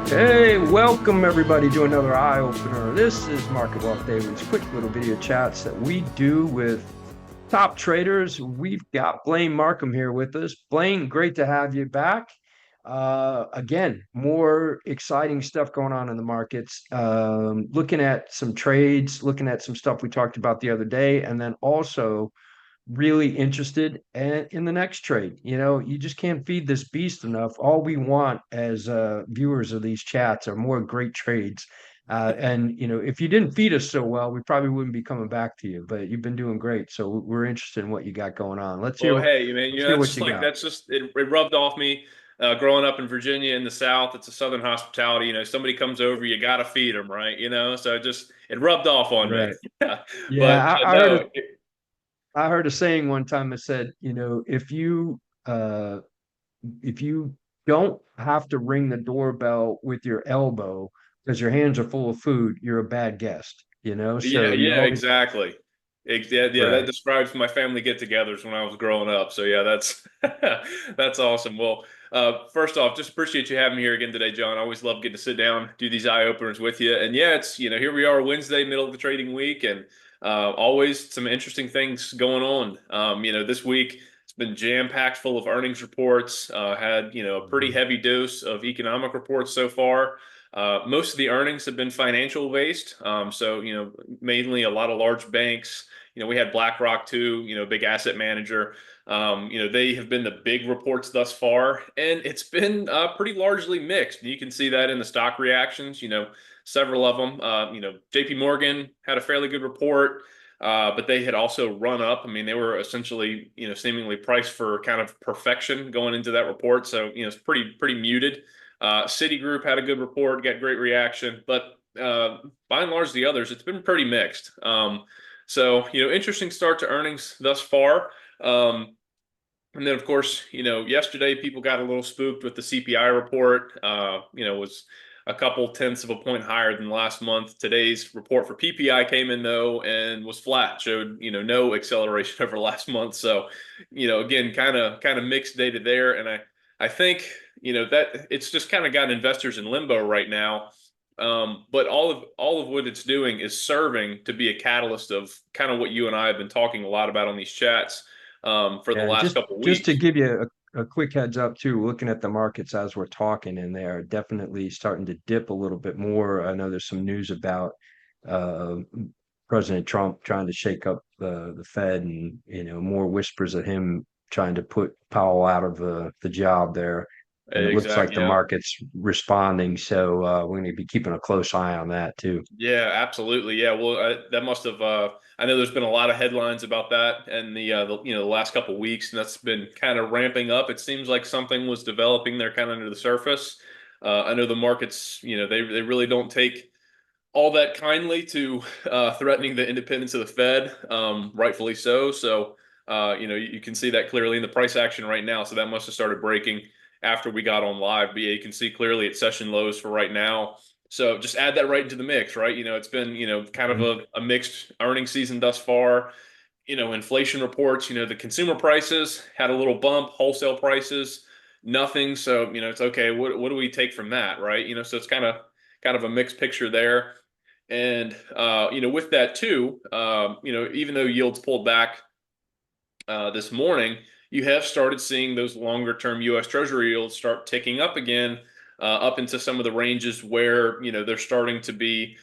Hey, welcome everybody to another eye opener. This is Market Wealth Daily's quick little video chats that we do with top traders. We've got Blaine Markham here with us. Blaine, great to have you back. Again, more exciting stuff going on in the markets. Looking at some trades, looking at some stuff we talked about the other day, and then also really interested in the next trade. You know, you just can't feed this beast enough. All we want as viewers of these chats are more great trades. And you know, if you didn't feed us so well, we probably wouldn't be coming back to you. But you've been doing great, so we're interested in what you got going on. Well, hey, man, Let's hear that's what just you like got. it rubbed off me. Growing up in Virginia in the South, it's a Southern hospitality. Somebody comes over, you got to feed them, right? So it rubbed off on me. Right. But Yeah, no, I heard a saying one time that said, you know, if you don't have to ring the doorbell with your elbow because your hands are full of food, you're a bad guest, you know? yeah, So you yeah, always, exactly. Yeah, that right. describes my family get-togethers when I was growing up. So yeah, that's that's awesome. Well, first off, just appreciate you having me here again today, John. I always love getting to sit down, do these eye openers with you. And yeah, it's here we are Wednesday, middle of the trading week, and always some interesting things going on. This week it's been jam-packed full of earnings reports. Had a pretty Mhm. heavy dose of economic reports so far. Most of the earnings have been financial based. So, mainly a lot of large banks. We had BlackRock too, big asset manager. They have been the big reports thus far, and it's been pretty largely mixed. You can see that in the stock reactions. Several of them. JP Morgan had a fairly good report. But they had also run up. I mean, they were essentially, seemingly priced for kind of perfection going into that report. So, it's pretty muted. Citigroup had a good report, got great reaction, but by and large, the others, it's been pretty mixed. So, interesting start to earnings thus far. And then, of course, yesterday people got a little spooked with the CPI report. Was a couple tenths of a point higher than last month. Today's report for PPI came in though and was flat, showed no acceleration over last month. So, again, kind of mixed data there. And I think that it's just kind of got investors in limbo right now. But all of what it's doing is serving to be a catalyst of kind of what you and I have been talking a lot about on these chats for the Yeah, last couple of just to weeks. give you a quick heads up too, looking at the markets as we're talking, and they're definitely starting to dip a little bit more. I know there's some news about uh, President Trump trying to shake up the Fed, and you know more whispers of him trying to put Powell out of the job there. And it looks like Exactly. the Yeah. market's responding, so we're going to be keeping a close eye on that too. Yeah, absolutely. Yeah. Well, that must have. I know there's been a lot of headlines about that, and the last couple of weeks, and that's been kind of ramping up. It seems like something was developing there, kind of under the surface. I know the markets, they really don't take all that kindly to threatening the independence of the Fed, rightfully so. So, you can see that clearly in the price action right now. So that must have started breaking after we got on live. But yeah, you can see clearly at session lows for right now. So just add that right into the mix, right? It's been, kind of Mhm. a mixed earnings season thus far. Inflation reports, the consumer prices had a little bump, wholesale prices, nothing. So, it's okay. What do we take from that, right? So it's kind of a mixed picture there. And with that too, even though yields pulled back this morning, you have started seeing those longer term U.S. Treasury yields start ticking up again, up into some of the ranges where they're starting to be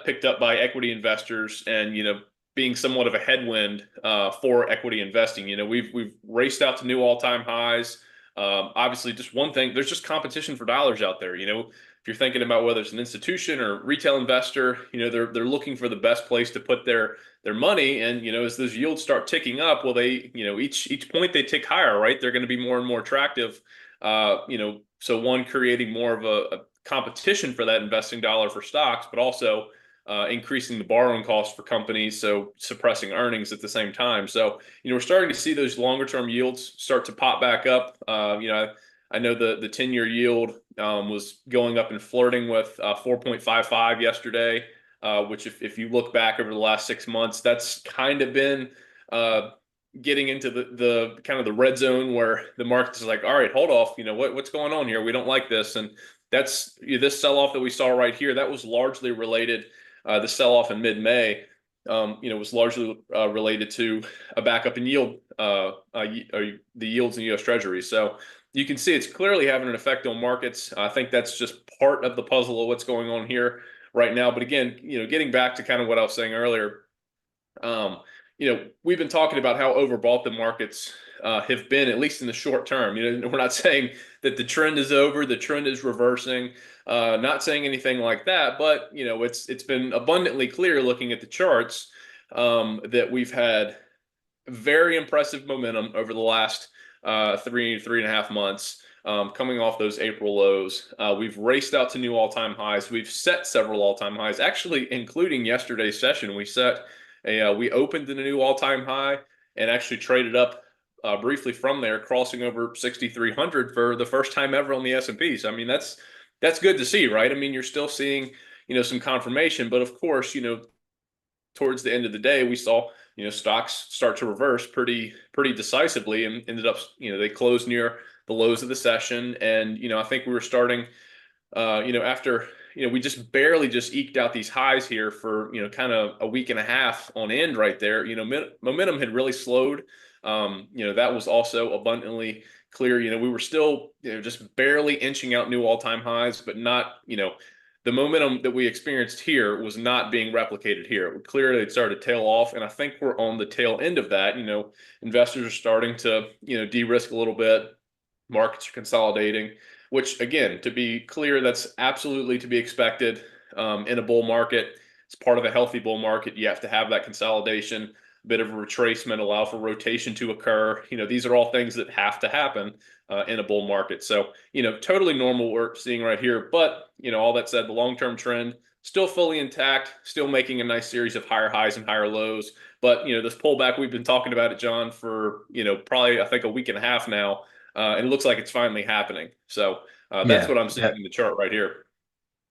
picked up by equity investors, and being somewhat of a headwind for equity investing. We've raced out to new all time highs. Obviously, just one thing, there's just competition for dollars out there. If you're thinking about whether it's an institution or retail investor, they're looking for the best place to put their money. And as those yields start ticking up, well, they each point they tick higher, right? They're going to be more and more attractive. So one, creating more of a competition for that investing dollar for stocks, but also increasing the borrowing costs for companies, so suppressing earnings at the same time. So we're starting to see those longer term yields start to pop back up. I know the 10-year yield was going up and flirting with 4.55 yesterday, which if you look back over the last 6 months, that's kind of been uh, getting into the kind of the red zone where the market is like, all right, hold off, what's going on here? We don't like this. And that's this sell-off that we saw right here. That was largely related. The sell-off in mid-May, was largely related to a backup in yield, the yields in U.S. Treasuries. So you can see it's clearly having an effect on markets. I think that's just part of the puzzle of what's going on here right now. But again, getting back to kind of what I was saying earlier, we've been talking about how overbought the markets have been, at least in the short term. We're not saying that the trend is over, the trend is reversing, not saying anything like that, but it's been abundantly clear looking at the charts that we've had very impressive momentum over the last 3.5 months. Coming off those April lows, we've raced out to new all-time highs. We've set several all-time highs, actually, including yesterday's session. We opened in a new all-time high and actually traded up briefly from there, crossing over 6,300 for the first time ever on the S&P. So I mean, that's good to see, right? I mean, you're still seeing some confirmation, but of course, towards the end of the day, we saw stocks start to reverse pretty decisively, and ended up they closed near the lows of the session. And I think we were starting after we just barely just eked out these highs here for kind of a week and a half on end right there. Momentum had really slowed. That was also abundantly clear. We were still just barely inching out new all-time highs, but not the momentum that we experienced here was not being replicated here. Clearly, it started to tail off, and I think we're on the tail end of that. Investors are starting to de-risk a little bit. Markets are consolidating, which, again, to be clear, that's absolutely to be expected in a bull market. It's part of a healthy bull market. You have to have that consolidation, a bit of a retracement, allow for rotation to occur. These are all things that have to happen in a bull market. So, totally normal what we're seeing right here. But, all that said, the long-term trend still fully intact, still making a nice series of higher highs and higher lows. But, this pullback, we've been talking about it, John, for, probably, I think, a week and a half now. And it looks like it's finally happening. So that's Yeah. what I'm seeing in the chart right here.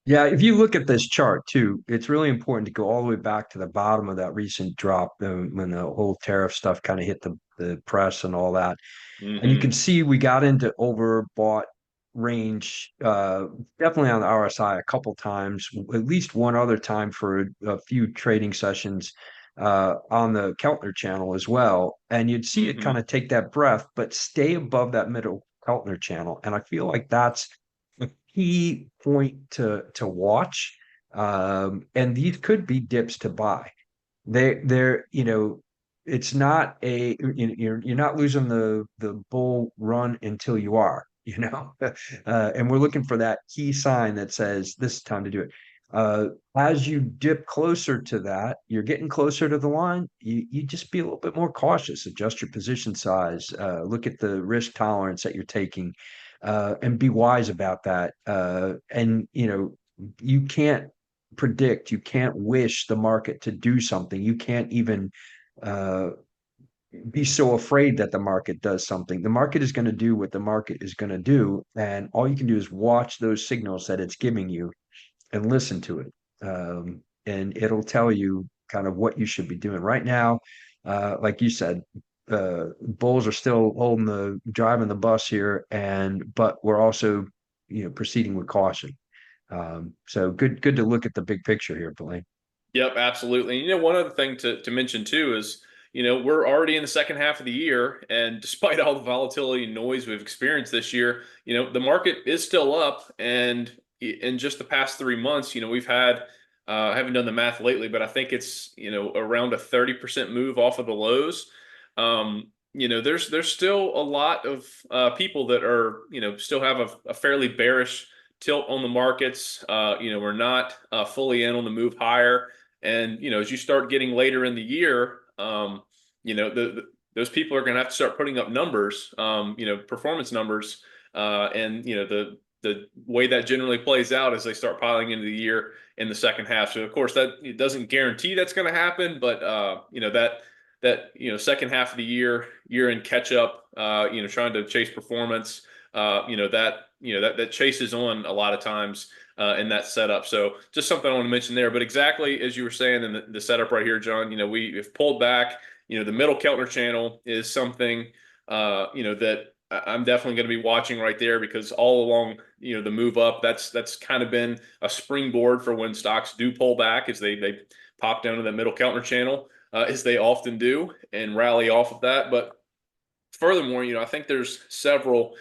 Yeah, if you look at this chart too, it's really important to go all the way back to the bottom of that recent drop when the whole tariff stuff kind of hit the press and all that. And you can Hmm. see we got into overbought range, definitely on the RSI a couple times, at least one other time for a few trading sessions on the Keltner channel as well. And you'd see it kind Hmm. of take that breath, but stay above that middle Keltner channel. And I feel like that's a key point to watch. And these could be dips to buy. They're it's not you're not losing the bull run until you are, and we're looking for that key sign that says this is time to do it. As you dip closer to that, you're getting closer to the line. You just be a little bit more cautious, adjust your position size, look at the risk tolerance that you're taking, and be wise about that. And you can't predict, you can't wish the market to do something. You can't even uh, be so afraid that the market does something. The market is going to do what the market is going to do, and all you can do is watch those signals that it's giving you and listen to it. And it'll tell you kind of what you should be doing right now. Like you said, bulls are still driving the bus here, but we're also proceeding with caution. So good to look at the big picture here, Blaine. Yep, absolutely. And, one other thing to mention too is, we're already in the second half of the year, and despite all the volatility and noise we've experienced this year, the market is still up. And in just the past 3 months, we've had, I haven't done the math lately, but I think it's, around a 30% move off of the lows. There's still a lot of people that are, still have a fairly bearish tilt on the markets. We're not fully in on the move higher. And as you start getting later in the year, those people are going to have to start putting up numbers, performance numbers, and the way that generally plays out is they start piling into the year in the second half. So of course that it doesn't guarantee that's going to happen, but that second half of the year in catch up, trying to chase performance, that chases on a lot of times in that setup. So just something I want to mention there. But exactly as you were saying in the setup right here, John, we have pulled back. The middle Keltner channel is something that I'm definitely going to be watching right there, because all along, the move up, that's kind of been a springboard for when stocks do pull back, as they pop down to that middle Keltner channel, as they often do, and rally off of that. But furthermore, I think there's several,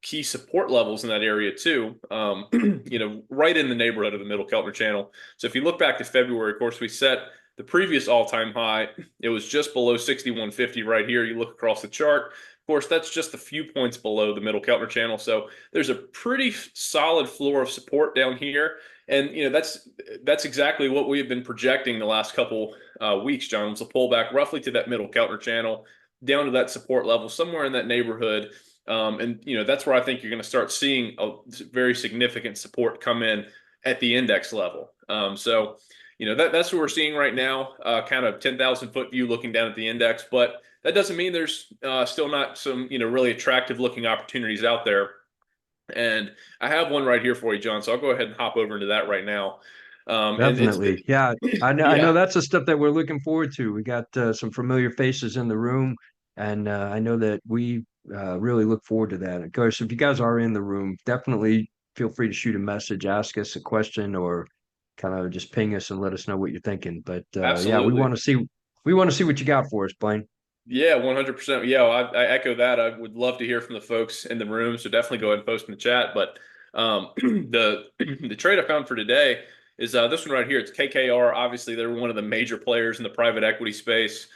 key support levels in that area too, right in the neighborhood of the middle Keltner channel. So if you look back to February, of course, we set the previous all-time high. It was just below 6150 right here. You look across the chart. Of course, that's just a few points below the middle Keltner channel. So there's a pretty solid floor of support down here. And, that's exactly what we've been projecting the last couple weeks, John. It's a pullback roughly to that middle Keltner channel, down to that support level, somewhere in that neighborhood. And that's where I think you're going to start seeing a very significant support come in at the index level. So that's what we're seeing right now, kind of 10,000 foot view looking down at the index. But that doesn't mean there's still not some really attractive looking opportunities out there. And I have one right here for you, John. So I'll go ahead and hop over into that right now. And it's Definitely. Yeah. I know yeah. that's the stuff that we're looking forward to. We got some familiar faces in the room, and I know that we really look forward to that. Of course, if you guys are in the room, definitely feel free to shoot a message, ask us a question, or kind of just ping us and let us know what you're thinking. But yeah, Absolutely. we want to see what you got for us, Blaine. Yeah, 100%. Yeah, I echo that. I would love to hear from the folks in the room, so definitely go ahead and post in the chat. But the trade I found for today is this one right here. It's KKR. Obviously, they're one of the major players in the private equity space.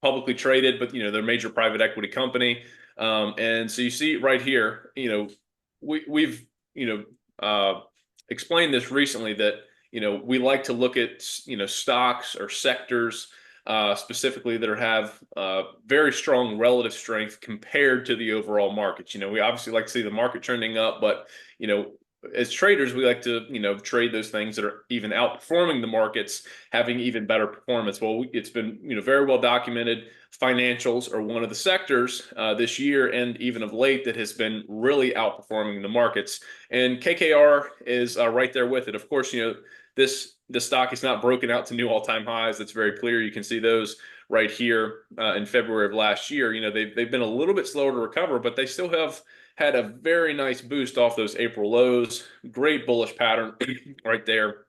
Publicly traded, but they're a major private equity company. And so you see right here, we've explained this recently, that we like to look at stocks or sectors specifically that have very strong relative strength compared to the overall markets. We obviously like to see the market trending up, but as traders, we like to trade those things that are even outperforming the markets, having even better performance. Well, it's been very well documented. Financials are one of the sectors this year and even of late that has been really outperforming the markets, and KKR is right there with it. Of course, the stock is not broken out to new all-time highs. That's very clear. You can see those right here in February of last year. They've been a little bit slower to recover, but they still have had a very nice boost off those April lows. Great bullish pattern right there.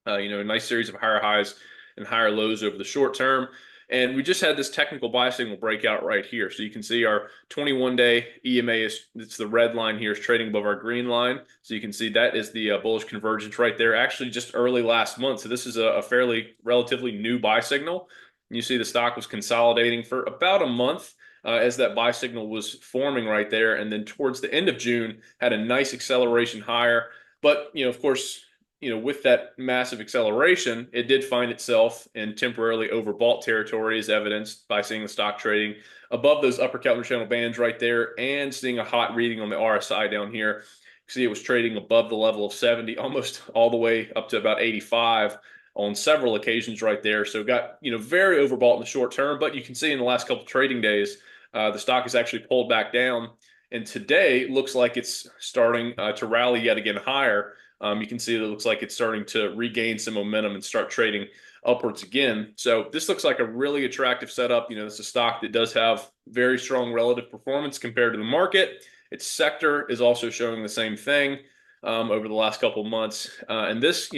A nice series of higher highs and higher lows over the short term. And we just had this technical buy signal breakout right here. So you can see our 21-day EMA it's the red line here, is trading above our green line. So you can see that is the bullish convergence right there, actually just early last month. So this is a fairly relatively new buy signal. You see the stock was consolidating for about a month as that buy signal was forming right there. And then towards the end of June, had a nice acceleration higher. But, of course, with that massive acceleration, it did find itself in temporarily overbought territory, as evidenced by seeing the stock trading above those upper Keltner channel bands right there, and seeing a hot reading on the RSI down here. See, it was trading above the level of 70, almost all the way up to about 85 on several occasions right there. So got, very overbought in the short term, but you can see in the last couple of trading days, the stock has actually pulled back down. And today looks like it's starting to rally yet again higher. You can see that it looks like it's starting to regain some momentum and start trading upwards again. So this looks like a really attractive setup. This is a stock that does have very strong relative performance compared to the market. Its sector is also showing the same thing over the last couple of months. And this,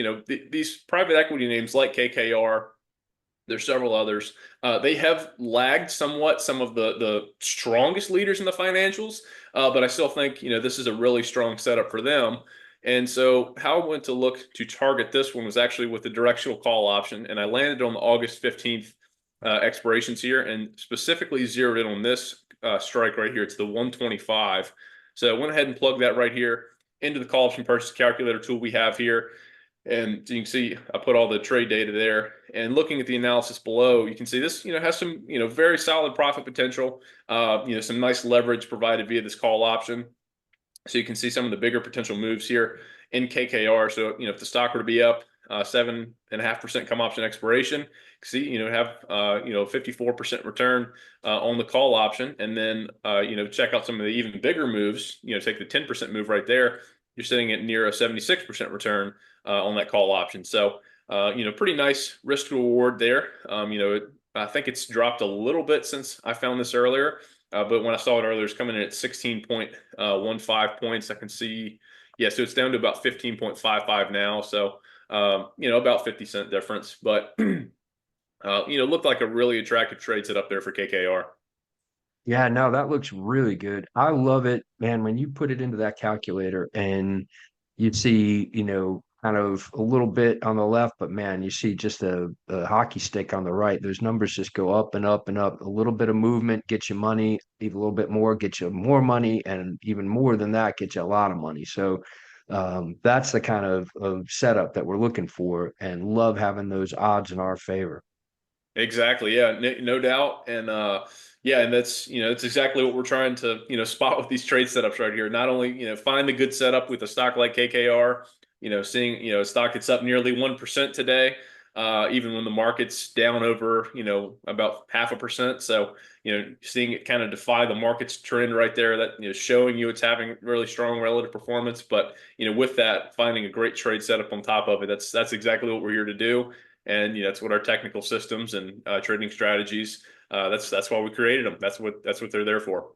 these private equity names like KKR, there's several others. They have lagged somewhat some of the strongest leaders in the financials, but I still think this is a really strong setup for them. And so how I went to look to target this one was actually with the directional call option, and I landed on the August 15th expirations here, and specifically zeroed in on this strike right here. It's the 125. So I went ahead and plugged that right here into the call option purchase calculator tool we have here. And you can see I put all the trade data there, and looking at the analysis below, you can see this, has some, very solid profit potential, some nice leverage provided via this call option. So you can see some of the bigger potential moves here in KKR. So, if the stock were to be up 7.5% come option expiration, see, have, 54% return on the call option. And then, check out some of the even bigger moves, take the 10% move right there. You're sitting at near a 76% return on that call option. So, pretty nice risk to reward there. I think it's dropped a little bit since I found this earlier. But when I saw it earlier, it's coming in at 16.15 points. I can see, yeah, so it's down to about 15.55 now. So, about 50-cent difference. But, looked like a really attractive trade set up there for KKR. Yeah, no, that looks really good. I love it, man, when you put it into that calculator and you see, kind of a little bit on the left, but man, you see just a hockey stick on the right. Those numbers just go up and up and up. A little bit of movement gets you money, even a little bit more gets you more money, and even more than that gets you a lot of money. So that's the kind of setup that we're looking for and love having those odds in our favor. Exactly. Yeah, no doubt. And yeah, and that's exactly what we're trying to, spot with these trade setups right here. Not only, find the good setup with a stock like KKR, seeing, a stock that's up nearly 1% today, even when the market's down over, about 0.5%. So, seeing it kind of defy the market's trend right there, that, showing you it's having really strong relative performance. But, with that, finding a great trade setup on top of it, that's exactly what we're here to do. And that's what our technical systems and trading strategies. That's why we created them. That's what they're there for.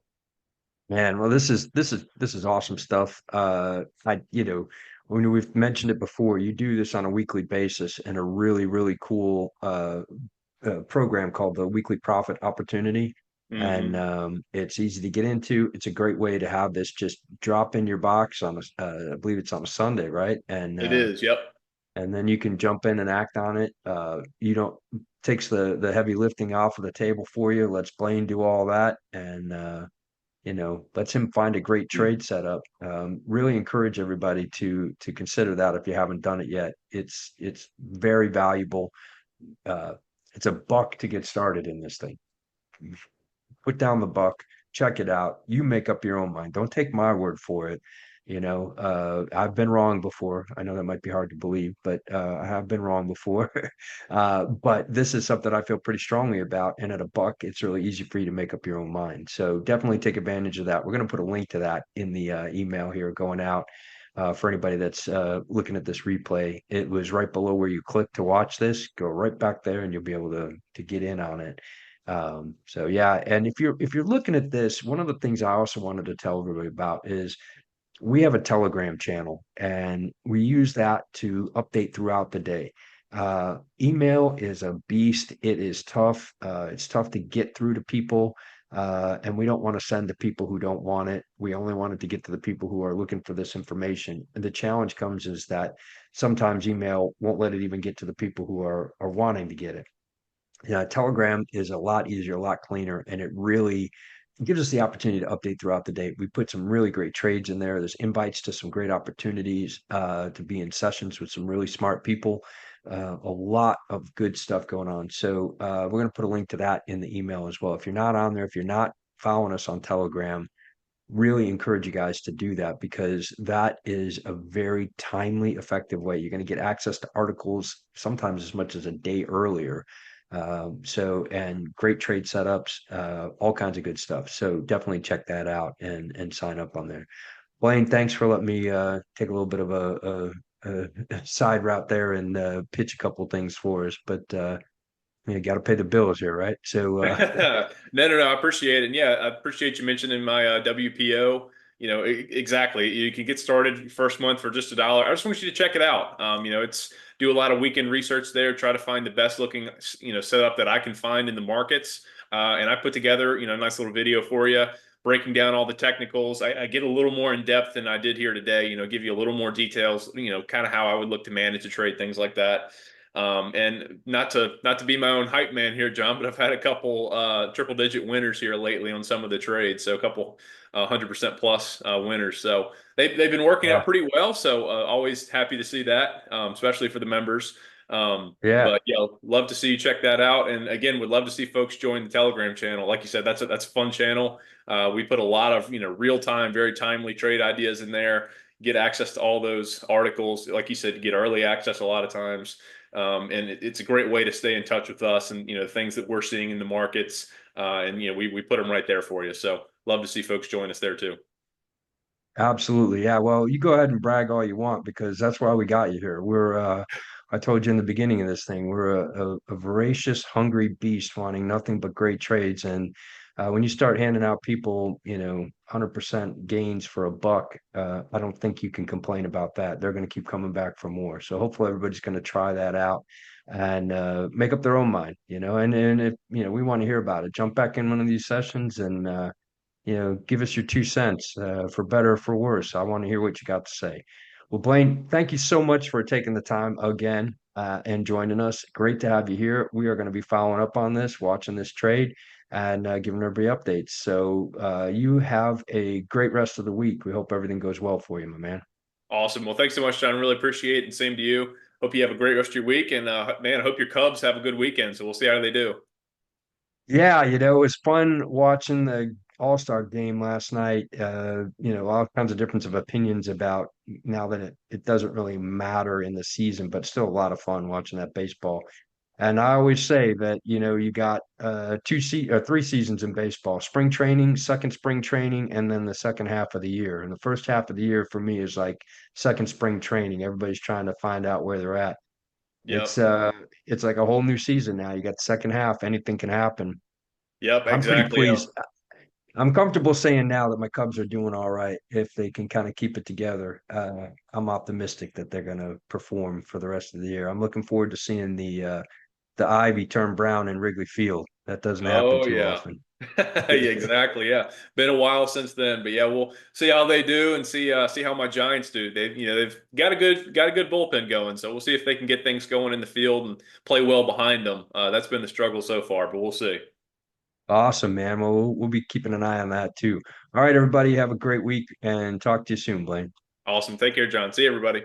Man, well, this is awesome stuff. When we've mentioned it before, you do this on a weekly basis in a really, really cool program called the Weekly Profit Opportunity. And Hmm. it's easy to get into. It's a great way to have this just drop in your box on I believe it's on a Sunday, right? It is. Yep. And then you can jump in and act on it. You don't takes the heavy lifting off of the table for you. Lets Blaine do all that, and lets him find a great trade setup. Really encourage everybody to consider that if you haven't done it yet. It's very valuable. Uh, it's a buck to get started in this thing. Put down the buck, check it out. You make up your own mind. Don't take my word for it. I've been wrong before. I know that might be hard to believe, but I have been wrong before. But this is something I feel pretty strongly about. And at a buck, it's really easy for you to make up your own mind. So definitely take advantage of that. We're going to put a link to that in the email here going out. For anybody that's looking at this replay, it was right below where you click to watch this. Go right back there, and you'll be able to get in on it. So yeah, and if you're looking at this, one of the things I also wanted to tell everybody about is we have a Telegram channel and we use that to update throughout the day. Email is a beast. It is tough. It's tough to get through to people. And we don't want to send to people who don't want it. We only want it to get to the people who are looking for this information. And the challenge comes is that sometimes email won't let it even get to the people who are wanting to get it. Yeah, Telegram is a lot easier, a lot cleaner, and it really gives us the opportunity to update throughout the day. We put some really great trades in there. There's invites to some great opportunities to be in sessions with some really smart people. A lot of good stuff going on. So we're going to put a link to that in the email as well. If you're not on there, if you're not following us on Telegram, really encourage you guys to do that because that is a very timely, effective way. You're going to get access to articles sometimes as much as a day earlier. And great trade setups, all kinds of good stuff. So definitely check that out and sign up on there. Blaine, thanks for letting me take a little bit of a side route there and pitch a couple things for us. But you got to pay the bills here, right? So No. I appreciate it. And yeah, I appreciate you mentioning my WPO. Exactly. You can get started first month for just $1. I just want you to check it out. It's do a lot of weekend research there, try to find the best looking, setup that I can find in the markets. And I put together, a nice little video for you, breaking down all the technicals. I get a little more in depth than I did here today. Give you a little more details. Kind of how I would look to manage a trade, things like that. And not to be my own hype man here, John, but I've had a couple triple digit winners here lately on some of the trades. So a couple 100% plus winners. So they've been working out yeah, pretty well. So always happy to see that, especially for the members. yeah, But yeah, love to see you check that out. And again, would love to see folks join the Telegram channel. Like you said, that's a fun channel. We put a lot of real time, very timely trade ideas in there. Get access to all those articles, like you said, get early access a lot of times. And it's a great way to stay in touch with us and things that we're seeing in the markets. And we put them right there for you. So love to see folks join us there too. absolutely. Yeah. Well, you go ahead and brag all you want because that's why we got you here. I told you in the beginning of this thing, we're a voracious, hungry beast wanting nothing but great trades. And When you start handing out people, 100% gains for a buck, I don't think you can complain about that. They're going to keep coming back for more. So hopefully everybody's going to try that out and make up their own mind, and if, we want to hear about it, jump back in one of these sessions and, give us your 2 cents, for better or for worse. I want to hear what you got to say. Well, Blaine, thank you so much for taking the time again, and joining us. Great to have you here. We are going to be following up on this, watching this trade, and giving everybody updates. So you have a great rest of the week. We hope everything goes well for you, my man. Awesome. Well, thanks so much, John. Really appreciate it. And same to you. Hope you have a great rest of your week. And man, I hope your Cubs have a good weekend. So we'll see how they do. Yeah, it was fun watching the All-Star game last night. All kinds of difference of opinions about now that it doesn't really matter in the season, but still a lot of fun watching that baseball. And I always say that, you got 3 seasons in baseball: spring training, second spring training, and then the second half of the year. And the first half of the year for me is like second spring training. Everybody's trying to find out where they're at. It's Yep. uh it's like a whole new season now. You got the second half, anything can happen. Yep. I'm pretty Exactly. pleased. I'm comfortable saying now that my Cubs are doing all right if they can kind of keep it together. I'm optimistic that they're going to perform for the rest of the year. I'm looking forward to seeing the ivy turn brown in Wrigley Field. That doesn't happen Oh too yeah. often. Yeah, exactly. Yeah. Been a while since then, but yeah, we'll see how they do and see how my Giants do. They've got a good bullpen going, so we'll see if they can get things going in the field and play well behind them. That's been the struggle so far, but we'll see. Awesome, man. Well, we'll be keeping an eye on that too. All right, everybody, have a great week and talk to you soon, Blaine. Awesome. Take care, John. See you, everybody.